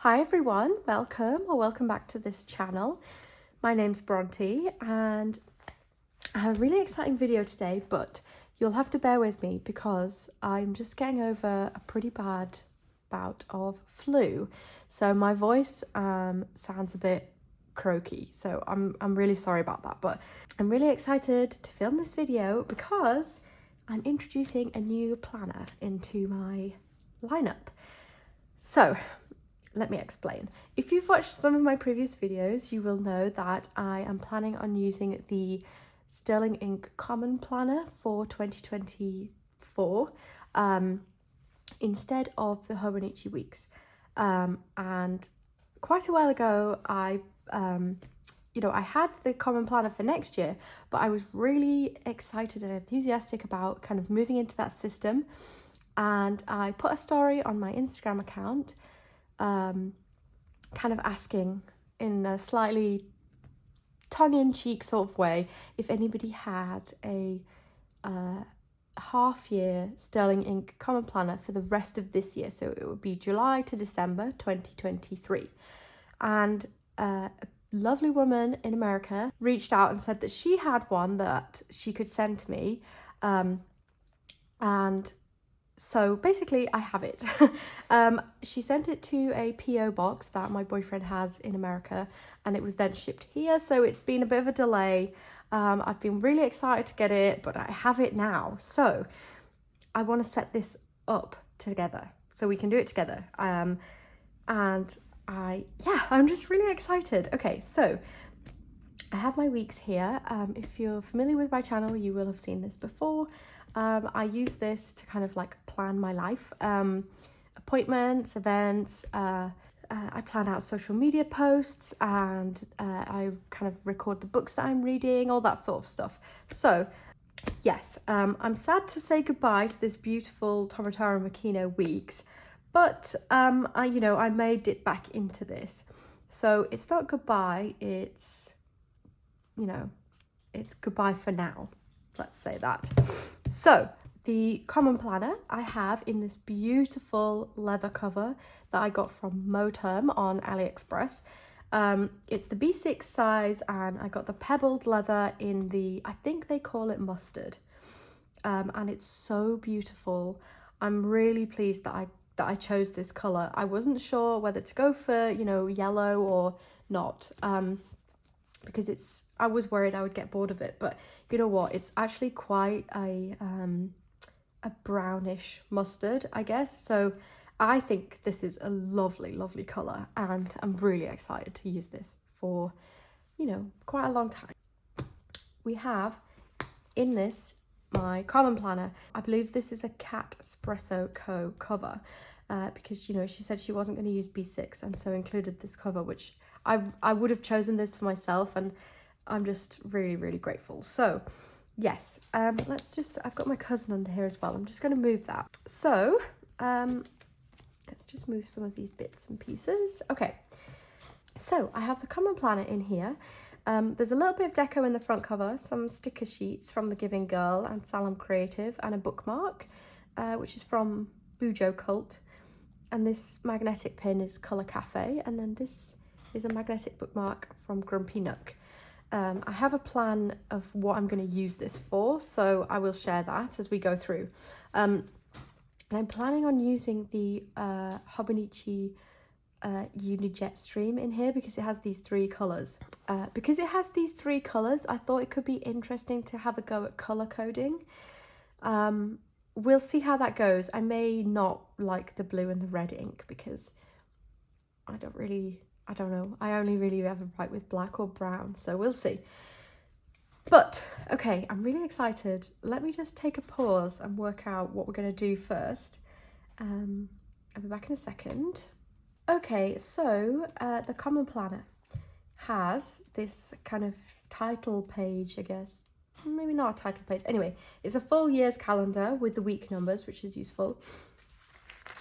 Hi everyone, welcome back to this channel. My name's Bronte and I have a really exciting video today, but you'll have to bear with me because I'm just getting over a pretty bad bout of flu. So my voice sounds a bit croaky, so I'm really sorry about that, but I'm really excited to film this video because I'm introducing a new planner into my lineup. So let me explain. If you've watched some of my previous videos, you will know that I am planning on using the Sterling Ink Common Planner for 2024 instead of the Hobonichi Weeks. And quite a while ago, I had the Common Planner for next year, but I was really excited and enthusiastic about kind of moving into that system. And I put a story on my Instagram account kind of asking in a slightly tongue-in-cheek sort of way if anybody had a half-year Sterling Ink Common Planner for the rest of this year. So it would be July to December 2023. And a lovely woman in America reached out and said that she had one that she could send to me. And so basically I have it. She sent it to a PO box that my boyfriend has in America and it was then shipped here. So it's been a bit of a delay. I've been really excited to get it, but I have it now. So I want to set this up together so we can do it together. And I'm just really excited. Okay, so I have my weeks here. If you're familiar with my channel, you will have seen this before. I use this to kind of like plan my life, appointments, events. I plan out social media posts and I kind of record the books that I'm reading, all that sort of stuff. So yes, I'm sad to say goodbye to this beautiful Tomotaro Makino weeks, but I made it back into this. So it's not goodbye, it's goodbye for now. Let's say that. So the Common Planner I have in this beautiful leather cover that I got from Moterm on AliExpress. It's the B6 size and I got the pebbled leather in the, I think they call it mustard. And it's so beautiful. I'm really pleased that I chose this colour. I wasn't sure whether to go for, yellow or not. Because I was worried I would get bored of it, but you know what, it's actually quite a brownish mustard, I guess. So I think this is a lovely colour and I'm really excited to use this for quite a long time. We have in this my Common Planner. I believe this is a Cat Espresso Co cover because she said she wasn't going to use B6 and so included this cover, which I would have chosen this for myself and I'm just really grateful. So yes, I've got my cousin under here as well. I'm just going to move that. So let's just move some of these bits and pieces. Okay, so I have the Common Planner in here. There's a little bit of deco in the front cover, some sticker sheets from The Giving Girl and Salem Creative, and a bookmark, which is from Bujo Cult. And this magnetic pin is Colour Cafe, and then this is a magnetic bookmark from Grumpy Nook. I have a plan of what I'm going to use this for, so I will share that as we go through. And I'm planning on using the Hobonichi Unijet Stream in here because it has these three colours. I thought it could be interesting to have a go at colour coding. We'll see how that goes. I may not like the blue and the red ink because I don't know. I only really ever write with black or brown, so we'll see. But, okay, I'm really excited. Let me just take a pause and work out what we're going to do first. I'll be back in a second. Okay, so the Common Planner has this kind of title page, I guess. Maybe not a title page. Anyway, it's a full year's calendar with the week numbers, which is useful.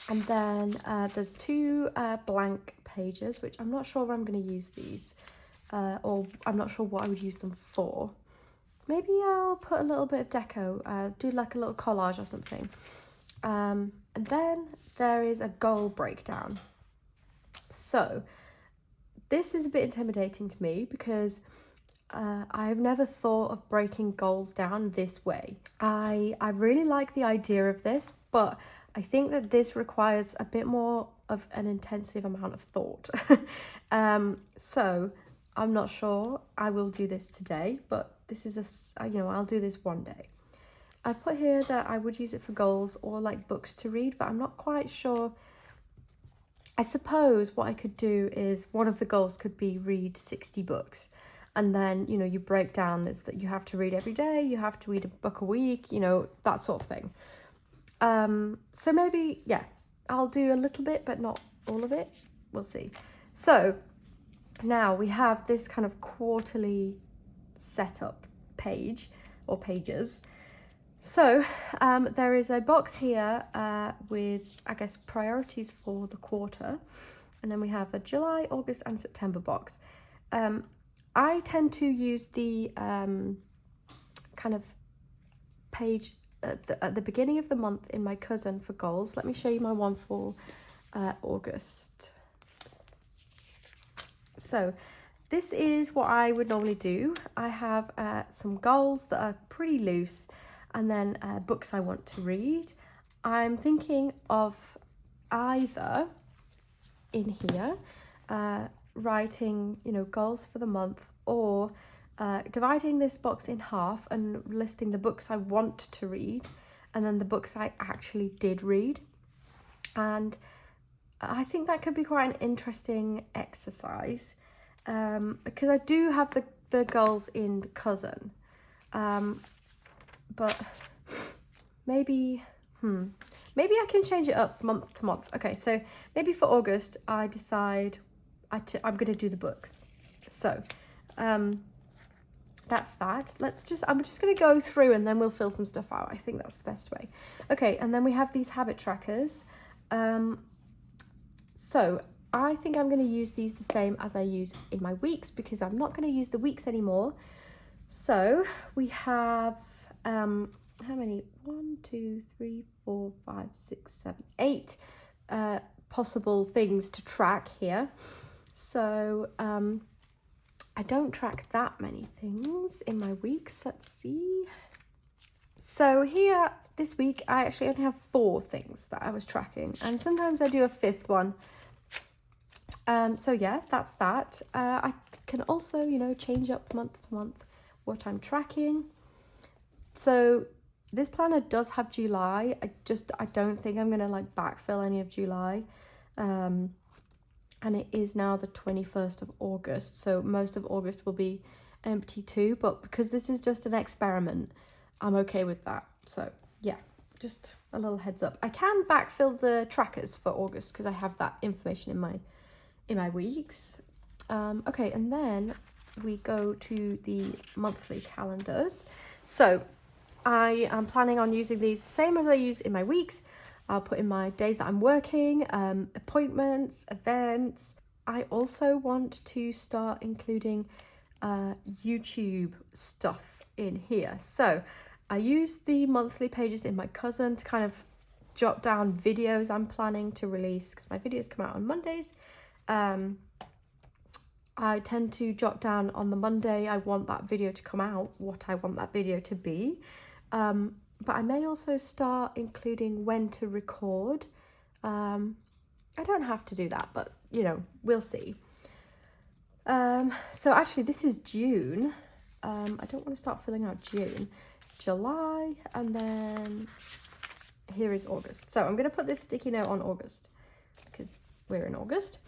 And then there's two blank pages, which I'm not sure where I'm going to use these, or I'm not sure what I would use them for. Maybe I'll put a little bit of deco, do like a little collage or something. And then there is a goal breakdown. So this is a bit intimidating to me because I've never thought of breaking goals down this way. I really like the idea of this, but I think that this requires a bit more of an intensive amount of thought. So I'm not sure I will do this today, but this is I'll do this one day. I put here that I would use it for goals or like books to read, but I'm not quite sure. I suppose what I could do is one of the goals could be read 60 books. And then, you break down is that you have to read every day, you have to read a book a week, that sort of thing. So maybe, yeah, I'll do a little bit, but not all of it. We'll see. So now we have this kind of quarterly setup page or pages. So there is a box here with, I guess, priorities for the quarter. And then we have a July, August and September box. I tend to use the kind of page at the beginning of the month in my cousin for goals. Let me show you my one for August. So this is what I would normally do. I have some goals that are pretty loose and then books I want to read. I'm thinking of either in here writing, goals for the month, or dividing this box in half and listing the books I want to read and then the books I actually did read. And I think that could be quite an interesting exercise because I do have the goals in the cousin, but maybe I can change it up month to month. Okay, so maybe for August I decide I'm going to do the books. So that's that. I'm just going to go through and then we'll fill some stuff out. I think that's the best way. Okay, and then we have these habit trackers. So I think I'm going to use these the same as I use in my weeks because I'm not going to use the weeks anymore. So we have how many? 1, 2, 3, 4, 5, 6, 7, 8 possible things to track here. So I don't track that many things in my weeks. Let's see. So here this week I actually only have 4 things that I was tracking, and sometimes I do a 5th one. So yeah, that's that. I can also, change up month to month what I'm tracking. So this planner does have July. I don't think I'm gonna backfill any of July. And it is now the 21st of August, so most of August will be empty too, but because this is just an experiment, I'm okay with that. So yeah, just a little heads up. I can backfill the trackers for August because I have that information in my weeks. Okay, and then we go to the monthly calendars. So I am planning on using these the same as I use in my weeks. I'll put in my days that I'm working, appointments, events. I also want to start including YouTube stuff in here. So I use the monthly pages in my cousin to kind of jot down videos I'm planning to release because my videos come out on Mondays. I tend to jot down on the Monday I want that video to come out, what I want that video to be. But I may also start including when to record. I don't have to do that, but we'll see. So actually this is June. I don't want to start filling out June. July, and then here is August. So I'm going to put this sticky note on August because we're in August.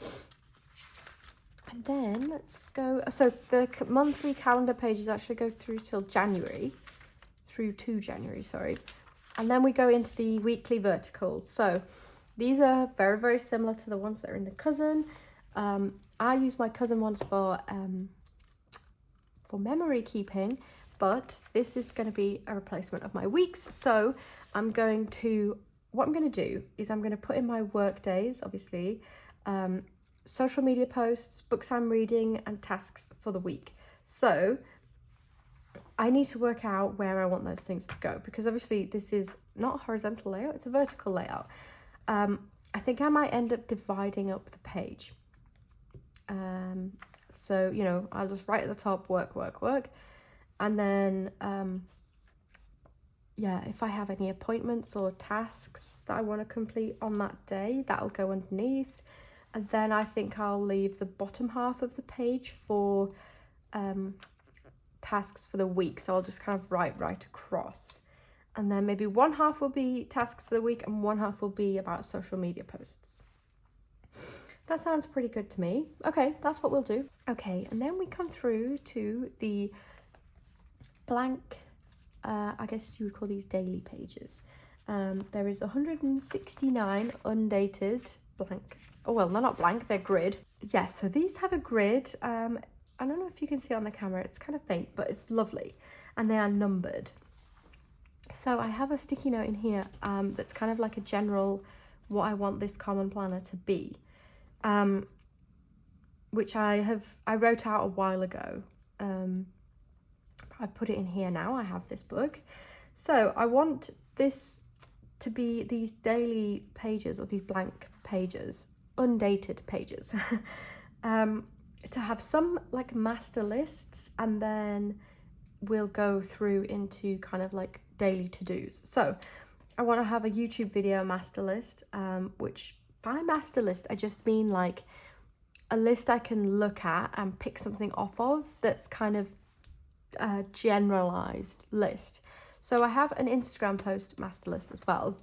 And then let's go. So the monthly calendar pages actually go through till January. Through to January, sorry. And then we go into the weekly verticals. So these are very, very similar to the ones that are in the cousin. I use my cousin ones for memory keeping, but this is going to be a replacement of my weeks. So what I'm going to do is I'm going to put in my work days, obviously, social media posts, books I'm reading, and tasks for the week. So I need to work out where I want those things to go because obviously this is not a horizontal layout, it's a vertical layout. I think I might end up dividing up the page. So, you know, I'll just write at the top, work, work, work. And then, yeah, if I have any appointments or tasks that I want to complete on that day, that'll go underneath. And then I think I'll leave the bottom half of the page for tasks for the week. So I'll just kind of write right across. And then maybe one half will be tasks for the week and one half will be about social media posts. That sounds pretty good to me. Okay, that's what we'll do. Okay, and then we come through to the blank, I guess you would call these daily pages. There is 169 undated blank. Oh, well, they're not blank, they're grid. Yeah, so these have a grid. I don't know if you can see on the camera, it's kind of faint, but it's lovely. And they are numbered. So I have a sticky note in here that's kind of like a general, what I want this common planner to be. Which I wrote out a while ago. I put it in here now, I have this book. So I want this to be these daily pages, or these blank pages, undated pages, to have some like master lists, and then we'll go through into kind of like daily to-dos. So I want to have a YouTube video master list, which by master list I just mean like a list I can look at and pick something off of that's kind of a generalized list. So I have an Instagram post master list as well.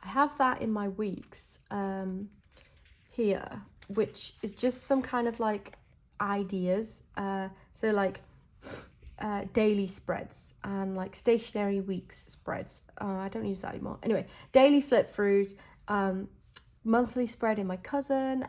I have that in my weeks here, which is just some kind of like ideas. So like daily spreads and like stationary weeks spreads. I don't use that anymore. Anyway, daily flip throughs, monthly spread in my cousin,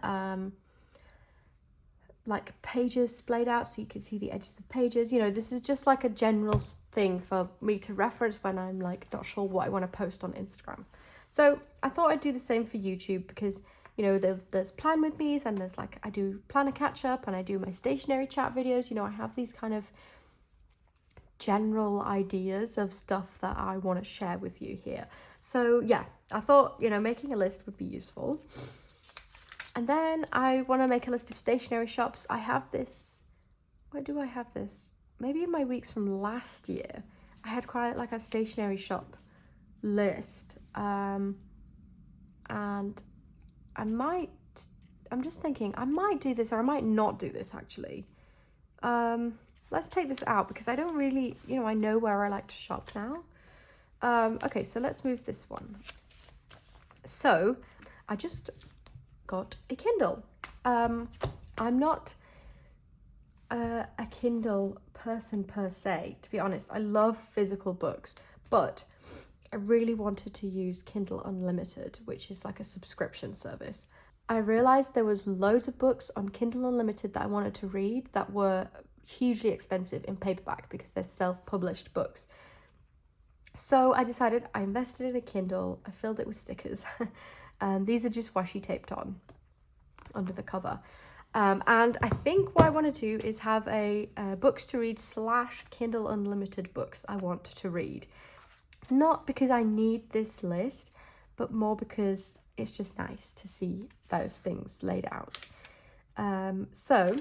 like pages splayed out so you can see the edges of pages. You know, this is just like a general thing for me to reference when I'm like not sure what I want to post on Instagram. So I thought I'd do the same for YouTube because, you know, there's plan with me's and there's like, I do planner catch up and I do my stationary chat videos. You know, I have these kind of general ideas of stuff that I want to share with you here. So yeah, I thought, you know, making a list would be useful. And then I want to make a list of stationery shops. I have this, where do I have this? Maybe in my weeks from last year, I had quite like a stationery shop list. And I'm just thinking, I might do this or I might not do this actually. Let's take this out because I don't really, you know, I know where I like to shop now. Okay, so let's move this one. So I just got a Kindle. I'm not a Kindle person per se, to be honest. I love physical books, but I really wanted to use Kindle Unlimited, which is like a subscription service. I realized there was loads of books on Kindle Unlimited that I wanted to read that were hugely expensive in paperback because they're self-published books. So I decided I invested in a Kindle. I filled it with stickers. These are just washi taped on under the cover. And I think what I want to do is have a books to read / Kindle Unlimited books I want to read. Not because I need this list, but more because it's just nice to see those things laid out. So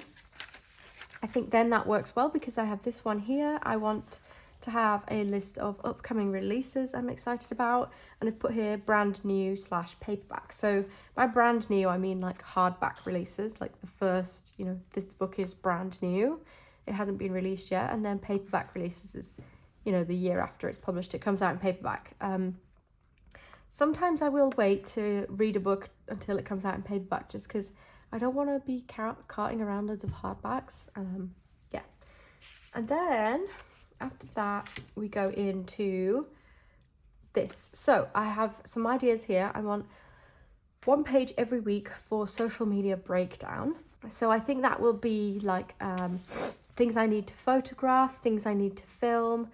I think then that works well because I have this one here. I want to have a list of upcoming releases I'm excited about, and I've put here brand new / paperback. So by brand new I mean like hardback releases, like the first, you know, this book is brand new, it hasn't been released yet, and then paperback releases is, you know, the year after it's published, it comes out in paperback. Sometimes I will wait to read a book until it comes out in paperback just because I don't want to be carting around loads of hardbacks. Yeah, and then after that we go into this. So I have some ideas here. I want one page every week for social media breakdown. So I think that will be like things I need to photograph, things I need to film.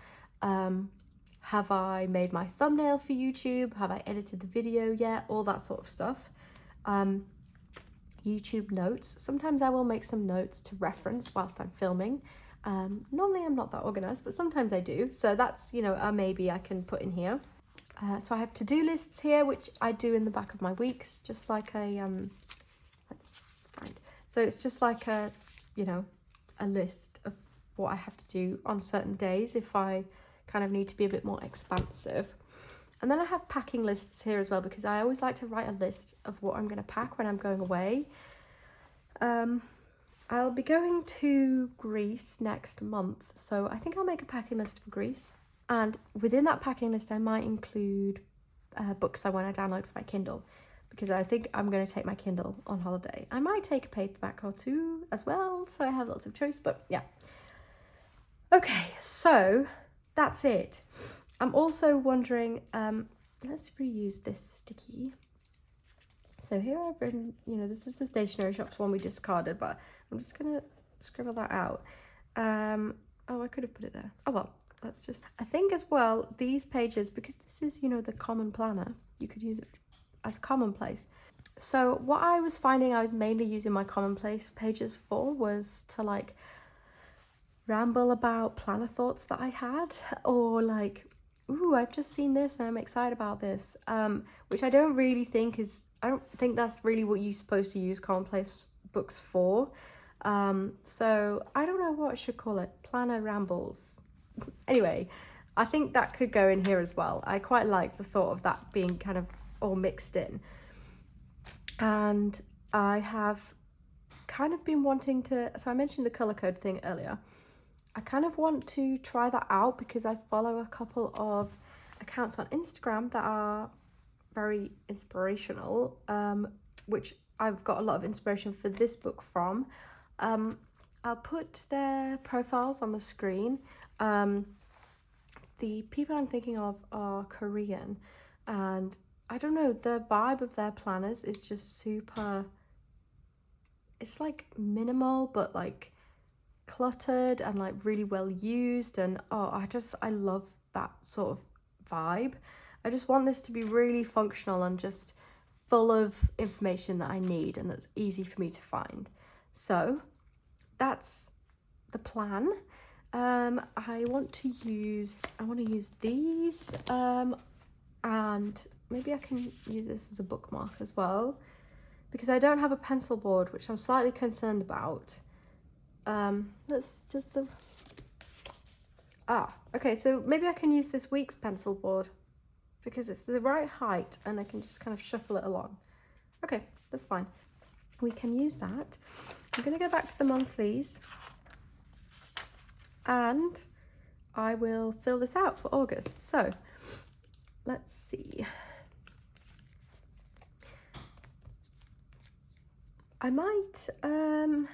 Have I made my thumbnail for YouTube? Have I edited the video yet? All that sort of stuff. YouTube notes. Sometimes I will make some notes to reference whilst I'm filming. Normally I'm not that organized, but sometimes I do. So that's, you know, maybe I can put in here. So I have to-do lists here, which I do in the back of my weeks, just like a, let's find, So it's just like a, you know, a list of what I have to do on certain days if I kind of need to be a bit more expansive. And then I have packing lists here as well, because I always like to write a list of what I'm going to pack when I'm going away. I'll be going to Greece next month, so I think I'll make a packing list for Greece. And within that packing list, I might include books I want to download for my Kindle, because I think I'm going to take my Kindle on holiday. I might take a paperback or two as well, so I have lots of choice, but yeah. Okay, so that's it. I'm also wondering, let's reuse this sticky. So here I've written, you know, this is the Stationery Shop's one we discarded, but I'm just gonna scribble that out. Oh, I could have put it there. Oh well, that's just, I think as well, these pages, because this is, you know, the common planner, you could use it as commonplace. So what I was finding I was mainly using my commonplace pages for was to like ramble about planner thoughts that I had, or like, ooh, I've just seen this and I'm excited about this, which I don't think that's really what you're supposed to use commonplace books for. So I don't know what I should call it, planner rambles. Anyway, I think that could go in here as well. I quite like the thought of that being kind of all mixed in. And I have kind of been wanting to, so I mentioned the color code thing earlier. I kind of want to try that out because I follow a couple of accounts on Instagram that are very inspirational, which I've got a lot of inspiration for this book from. I'll put their profiles on the screen. The people I'm thinking of are Korean, and I don't know, the vibe of their planners is just super, it's like minimal, but like cluttered and like really well used, and I love that sort of vibe. I just want this to be really functional and just full of information that I need and that's easy for me to find. So that's the plan. I want to use these, and maybe I can use this as a bookmark as well, because I don't have a pencil board, which I'm slightly concerned about. Okay, so maybe I can use this week's pencil board because it's the right height and I can just kind of shuffle it along. Okay, that's fine. We can use that. I'm gonna go back to the monthlies and I will fill this out for August. So let's see. I might, I'm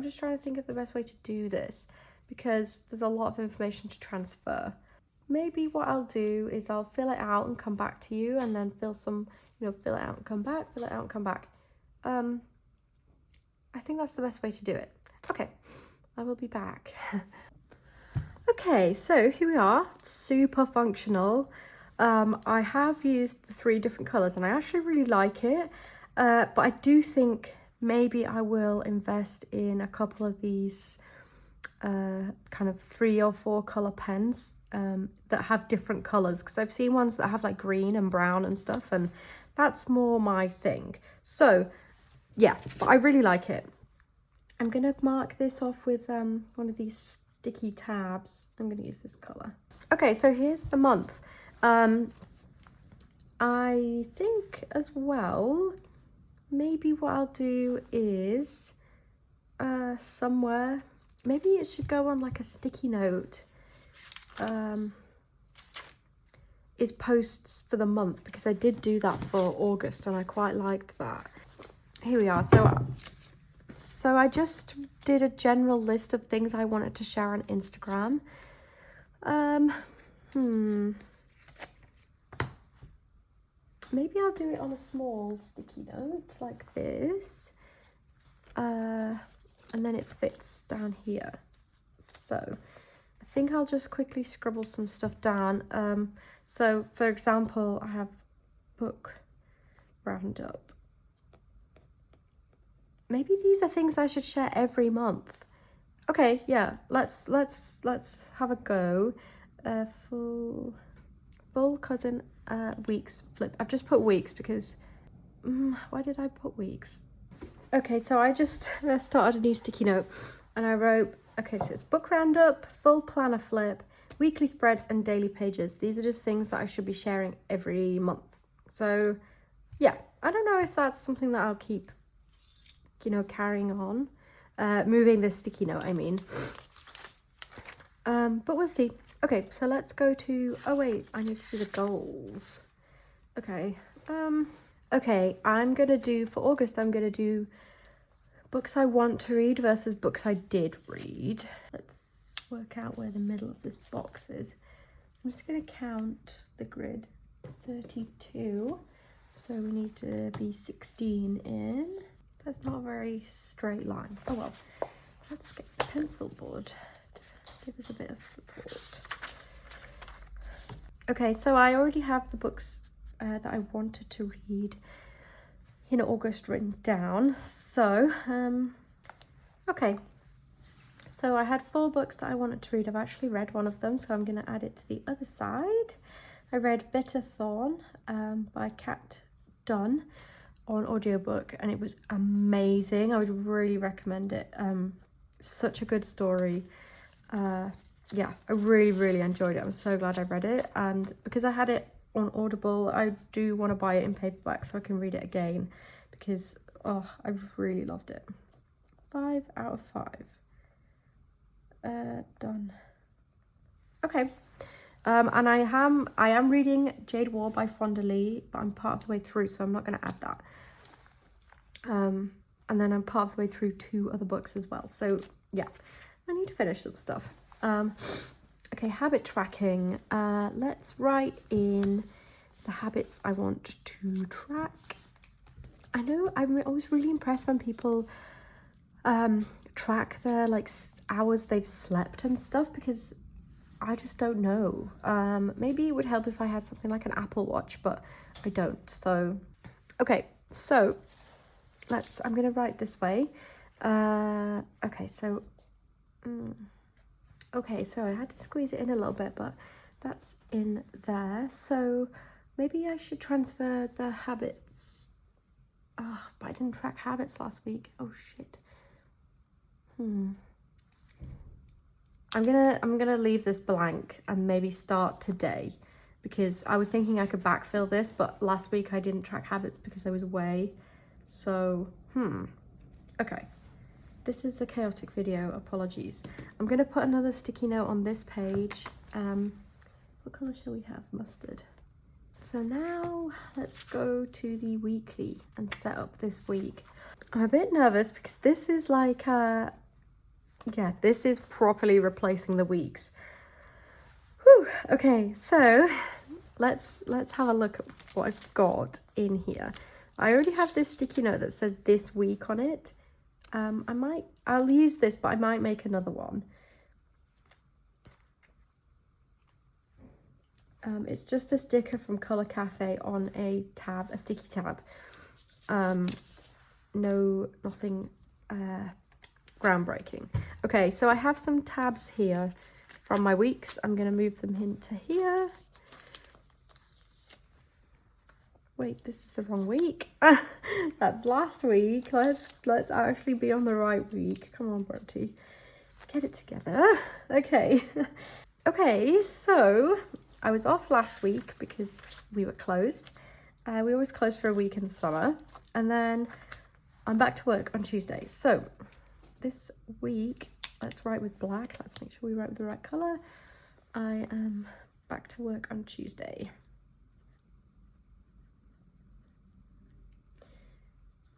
just trying to think of the best way to do this because there's a lot of information to transfer. Maybe what I'll do is I'll fill it out and come back to you, and then fill it out and come back, fill it out and come back. I think that's the best way to do it. Okay, I will be back. Okay, so here we are, super functional. I have used the 3 different colours and I actually really like it. But I do think maybe I will invest in a couple of these kind of 3 or 4 colour pens that have different colours, because I've seen ones that have like green and brown and stuff, and that's more my thing. So yeah, but I really like it. I'm going to mark this off with one of these sticky tabs. I'm going to use this colour. Okay, so here's the month. I think as well, maybe what I'll do is somewhere, maybe it should go on like a sticky note, is posts for the month, because I did do that for August and I quite liked that. Here we are. So I just did a general list of things I wanted to share on Instagram. Maybe I'll do it on a small sticky note like this, and then it fits down here. So I think I'll just quickly scribble some stuff down. So for example, I have book roundup. Maybe these are things I should share every month. Okay, yeah, let's have a go. Full cousin weeks flip. I've just put weeks because why did I put weeks? Okay, so I just started a new sticky note and I wrote, okay, so it's book roundup, full planner flip, weekly spreads and daily pages. These are just things that I should be sharing every month. So yeah, I don't know if that's something that I'll keep, you know, carrying on. Moving this sticky note, I mean. But we'll see. Okay, so let's go to, oh wait, I need to do the goals. Okay, okay, I'm gonna do, for August, I'm gonna do books I want to read versus books I did read. Let's work out where the middle of this box is. I'm just gonna count the grid. 32, so we need to be 16 in. That's not a very straight line. Oh well, let's get the pencil board to give us a bit of support. Okay, so I already have the books that I wanted to read in August written down. So, okay. So I had 4 books that I wanted to read. I've actually read one of them, so I'm going to add it to the other side. I read Bitter Thorn by Kat Dunn on audiobook, and it was amazing. I would really recommend it. Such a good story. Yeah, I really enjoyed it. I'm so glad I read it, and because I had it on Audible, I do want to buy it in paperback so I can read it again, because oh, I really loved it. 5 out of 5. Done. Okay. And I am reading Jade War by Fonda Lee, but I'm part of the way through, so I'm not going to add that. And then I'm part of the way through 2 other books as well. So yeah, I need to finish some stuff. Okay, habit tracking. Let's write in the habits I want to track. I know I'm always really impressed when people track their like hours they've slept and stuff, because I just don't know. Maybe it would help if I had something like an Apple Watch, but I don't. So okay, so I'm gonna write this way. Okay, so okay, so I had to squeeze it in a little bit, but that's in there. So maybe I should transfer the habits. Oh, but I didn't track habits last week. Oh shit. I'm gonna leave this blank and maybe start today, because I was thinking I could backfill this, but last week I didn't track habits because I was away. So okay, this is a chaotic video, apologies. I'm gonna put another sticky note on this page. What color shall we have? Mustard. So now let's go to the weekly and set up this week. I'm a bit nervous because this is like yeah, this is properly replacing the weeks. Whew. Okay, so let's have a look at what I've got in here. I already have this sticky note that says this week on it. I'll use this, but I might make another one. It's just a sticker from Colour Cafe on a tab, a sticky tab. Nothing groundbreaking. Okay, so I have some tabs here from my weeks. I'm going to move them into here. Wait, this is the wrong week. That's last week. Let's actually be on the right week. Come on, Bertie. Get it together. Okay. Okay, so I was off last week because we were closed. We always close for a week in the summer. And then I'm back to work on Tuesday. So this week, let's write with black. Let's make sure we write with the right colour. I am back to work on Tuesday.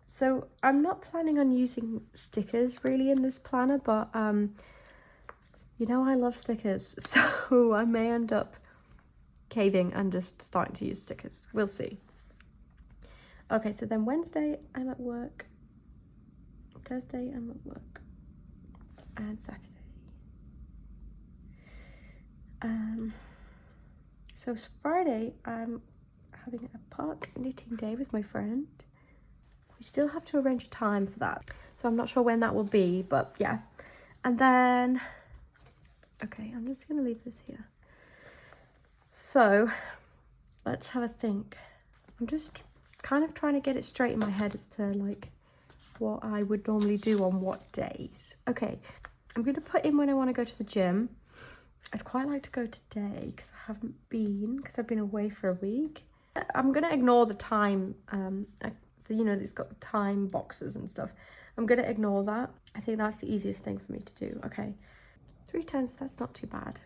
So I'm not planning on using stickers really in this planner, but you know I love stickers, so I may end up caving and just starting to use stickers. We'll see. Okay, so then Wednesday I'm at work, Thursday I'm at work, and Saturday. So Friday I'm having a park knitting day with my friend. We still have to arrange a time for that, so I'm not sure when that will be, but yeah. And then, okay, I'm just gonna leave this here. So let's have a think. I'm just kind of trying to get it straight in my head as to like what I would normally do on what days. Okay, I'm going to put in when I want to go to the gym. I'd quite like to go today because I haven't been, because I've been away for a week. I'm going to ignore the time, you know, it's got the time boxes and stuff. I'm going to ignore that. I think that's the easiest thing for me to do. Okay, 3 times, that's not too bad.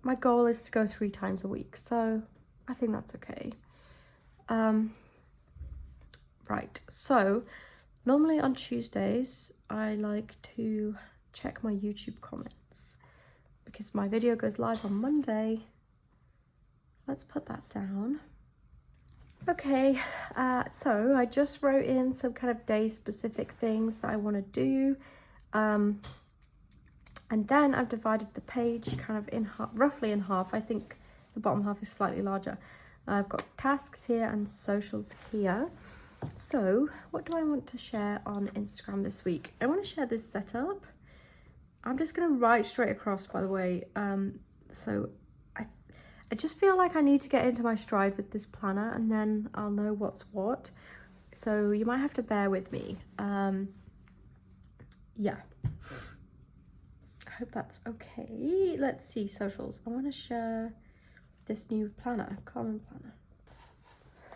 My goal is to go 3 times a week, so I think that's okay. Right, so normally on Tuesdays, I like to check my YouTube comments because my video goes live on Monday. Let's put that down. Okay, so I just wrote in some kind of day-specific things that I want to do. And then I've divided the page kind of in half, roughly in half. I think the bottom half is slightly larger. I've got tasks here and socials here. So what do I want to share on Instagram this week? I want to share this setup. I'm just going to write straight across, by the way. So I just feel like I need to get into my stride with this planner and then I'll know what's what. So you might have to bear with me. Yeah. I hope that's okay. Let's see, socials. I want to share this new planner, Common Planner.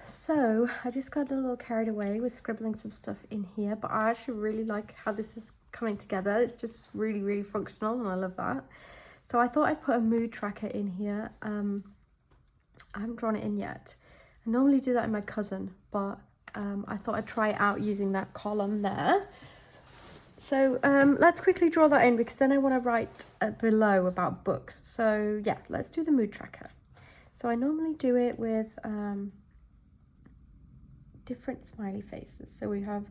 So I just got a little carried away with scribbling some stuff in here, but I actually really like how this is coming together. It's just really, really functional and I love that. So I thought I'd put a mood tracker in here. I haven't drawn it in yet. I normally do that in my cousin, but I thought I'd try it out using that column there. So let's quickly draw that in because then I want to write below about books. So yeah, let's do the mood tracker. So I normally do it with different smiley faces. So we have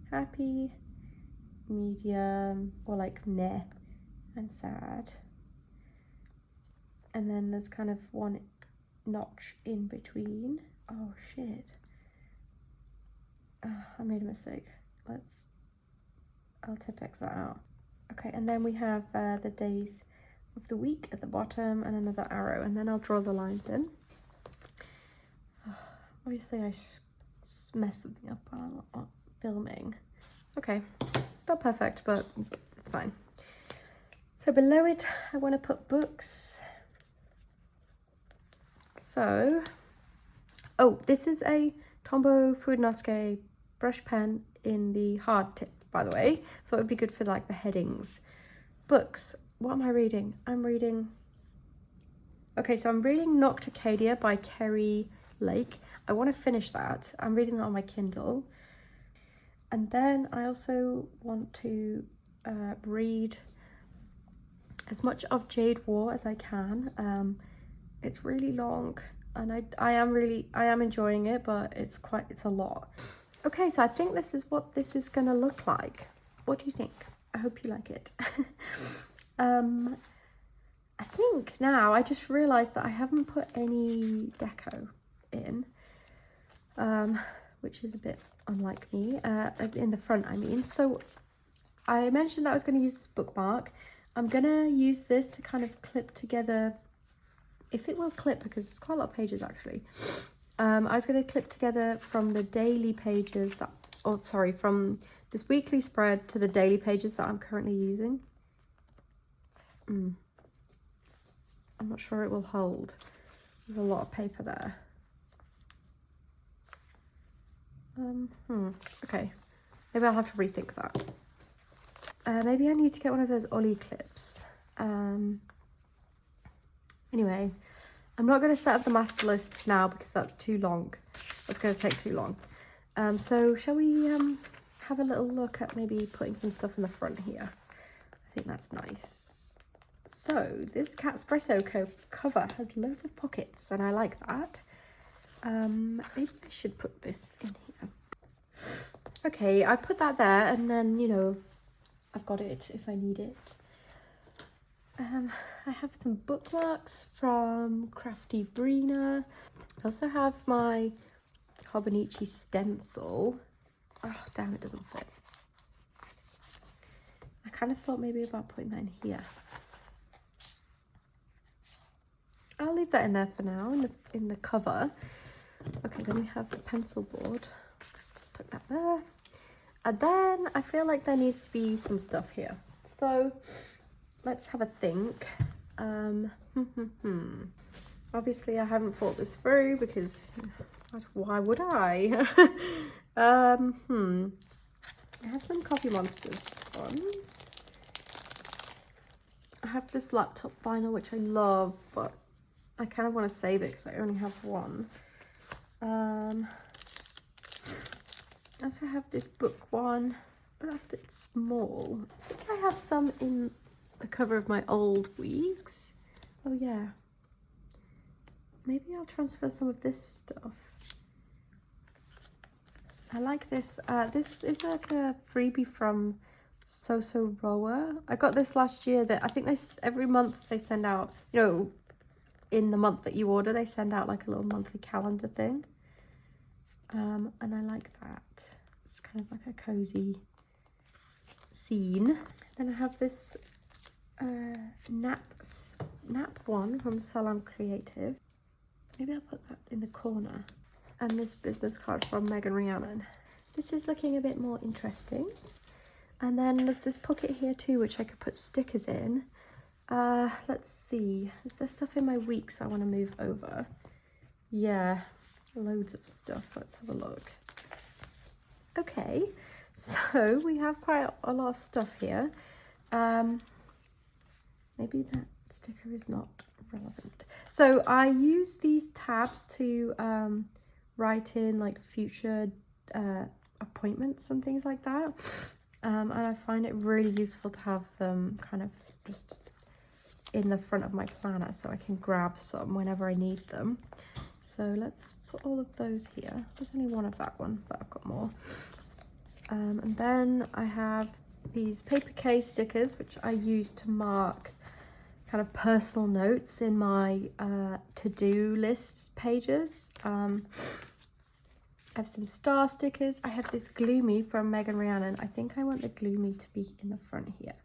happy, medium, or like meh, and sad. And then there's kind of one notch in between. Oh shit. I made a mistake. I'll Tipp-Ex that out. Okay, and then we have the days of the week at the bottom and another arrow, and then I'll draw the lines in. Obviously I messed something up while I'm not filming. Okay, it's not perfect, but it's fine. So below it, I want to put books. So, oh, this is a Tombow Fudenosuke brush pen in the hard tip, by the way. Thought it'd be good for like the headings. Books, what am I reading? I'm reading Nocticadia by Kerry Lake. I want to finish that. I'm reading that on my Kindle. And then I also want to read as much of Jade War as I can. It's really long and I am enjoying it, but it's a lot. Okay, so I think this is what this is gonna look like. What do you think? I hope you like it. I think now I just realized that I haven't put any deco in, which is a bit unlike me, in the front I mean. So I mentioned I was going to use this bookmark. I'm going to use this to kind of clip together, if it will clip, because it's quite a lot of pages actually. I was going to clip together from the daily pages that, from this weekly spread to the daily pages that I'm currently using. I'm not sure it will hold. There's a lot of paper there. Okay, maybe I'll have to rethink that. Maybe I need to get one of those Ollie clips. Anyway, I'm not going to set up the master lists now because that's too long. That's going to take too long. So shall we have a little look at maybe putting some stuff in the front here? I think that's nice. So this Catspresso cover has loads of pockets and I like that. Maybe I should put this in here. Okay, I put that there and then, you know, I've got it if I need it. I have some bookmarks from Crafty Brina. I also have my Hobonichi stencil. Oh, damn, it doesn't fit. I kind of thought maybe about putting that in here. I'll leave that in there for now, in the cover. Okay, then we have the pencil board. Just tuck that there. And then I feel like there needs to be some stuff here. So let's have a think. Obviously I haven't thought this through because why would I? I have some Coffee Monsters ones. I have this laptop vinyl which I love, but I kind of want to save it because I only have one. I also have this book one, but that's a bit small. I think I have some in the cover of my old weeks. Oh yeah. Maybe I'll transfer some of this stuff. I like this. This is like a freebie from Soso Roa. I got this last year. That I think every month they send out, you know, in the month that you order, they send out like a little monthly calendar thing. And I like that. It's kind of like a cozy scene. Then I have this nap one from Salam Creative. Maybe I'll put that in the corner. And this business card from Megan Rhiannon. This is looking a bit more interesting. And then there's this pocket here too, which I could put stickers in. Let's see. Is there stuff in my weeks I want to move over? Yeah, loads of stuff. Let's have a look. Okay, so we have quite a lot of stuff here. Maybe that sticker is not relevant. So I use these tabs to write in like future appointments and things like that. And I find it really useful to have them kind of just in the front of my planner so I can grab some whenever I need them. So let's put all of those here. There's only one of that one, but I've got more. And then I have these paper case stickers, which I use to mark kind of personal notes in my to-do list pages. I have some star stickers. I have this Gloomy from Megan Rhiannon. I think I want the Gloomy to be in the front here.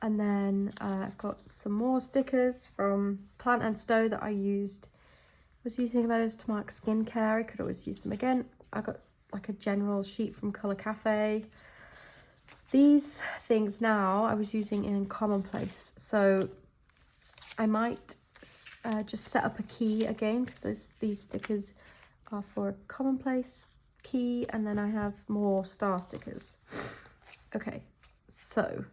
And then I've got some more stickers from Plant and Stow that I was using those to mark skincare. I could always use them again. I got like a general sheet from Colour Cafe. These things now I was using in Commonplace. So I might just set up a key again because these stickers are for a Commonplace key, and then I have more star stickers. Okay, so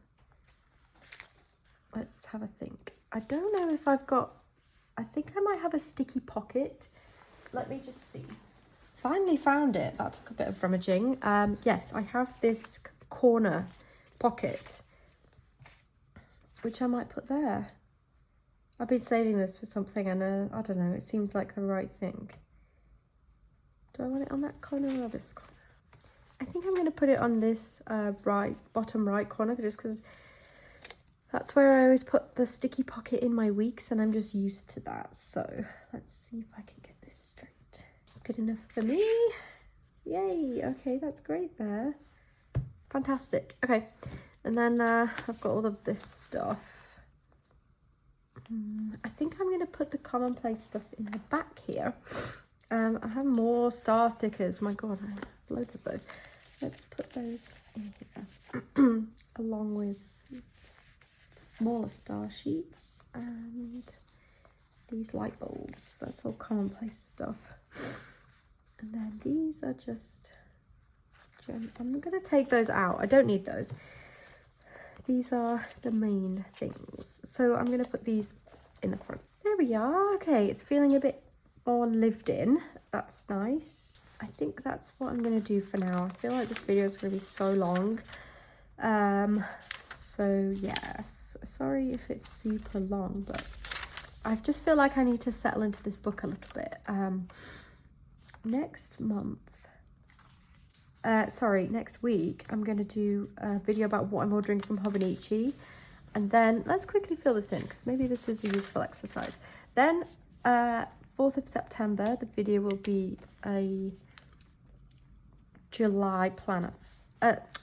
let's have a think. I don't know if I've got, I think I might have a sticky pocket. Let me just see. Finally found it. That took a bit of rummaging. Yes, I have this corner pocket, which I might put there. I've been saving this for something, and I don't know, it seems like the right thing. Do I want it on that corner or this corner? I think I'm going to put it on this bottom right corner, just because that's where I always put the sticky pocket in my weeks, and I'm just used to that. So let's see if I can get this straight. Good enough for me. Yay. Okay, that's great there. Fantastic. Okay, and then I've got all of this stuff. I think I'm going to put the Commonplace stuff in the back here. I have more star stickers. My God, I have loads of those. Let's put those in here along with smaller star sheets and these light bulbs. That's all Commonplace stuff. And then these are just, I'm going to take those out. I don't need those. These are the main things. So I'm going to put these in the front. There we are. Okay, it's feeling a bit more lived in. That's nice. I think that's what I'm going to do for now. I feel like this video is going to be so long. So yes, sorry if it's super long, but I just feel like I need to settle into this book a little bit. Next week, I'm going to do a video about what I'm ordering from Hobonichi. And then let's quickly fill this in because maybe this is a useful exercise. Then 4th of September, the video will be a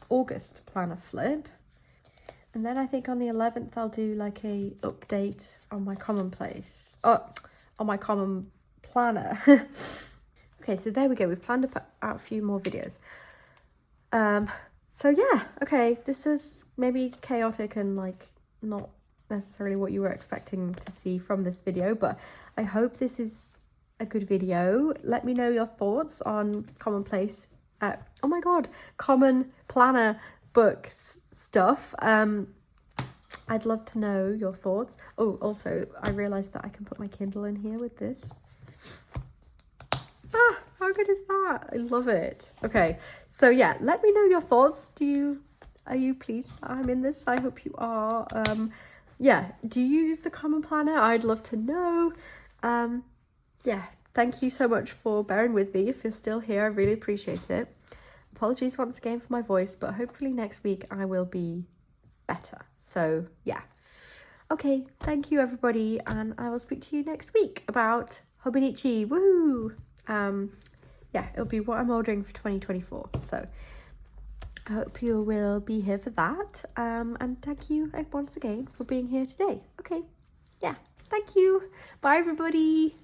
August planner flip. And then I think on the 11th, I'll do like a update on my Commonplace, on my Common planner. Okay, so there we go. We've planned out a few more videos. So yeah, okay, this is maybe chaotic and like not necessarily what you were expecting to see from this video, but I hope this is a good video. Let me know your thoughts on commonplace, oh my god, common planner books stuff. I'd love to know your thoughts. Oh, also, I realised that I can put my Kindle in here with this. Ah, how good is that? I love it. Okay, so yeah, let me know your thoughts. Are you pleased that I'm in this? I hope you are. Yeah, do you use the Common Planner? I'd love to know. Yeah, thank you so much for bearing with me. If you're still here, I really appreciate it. Apologies once again for my voice, but hopefully next week I will be better. So yeah. Okay, thank you everybody, and I will speak to you next week about Hobonichi. Woohoo! Yeah, it'll be what I'm ordering for 2024. So I hope you will be here for that. And thank you once again for being here today. Okay, yeah, thank you. Bye everybody.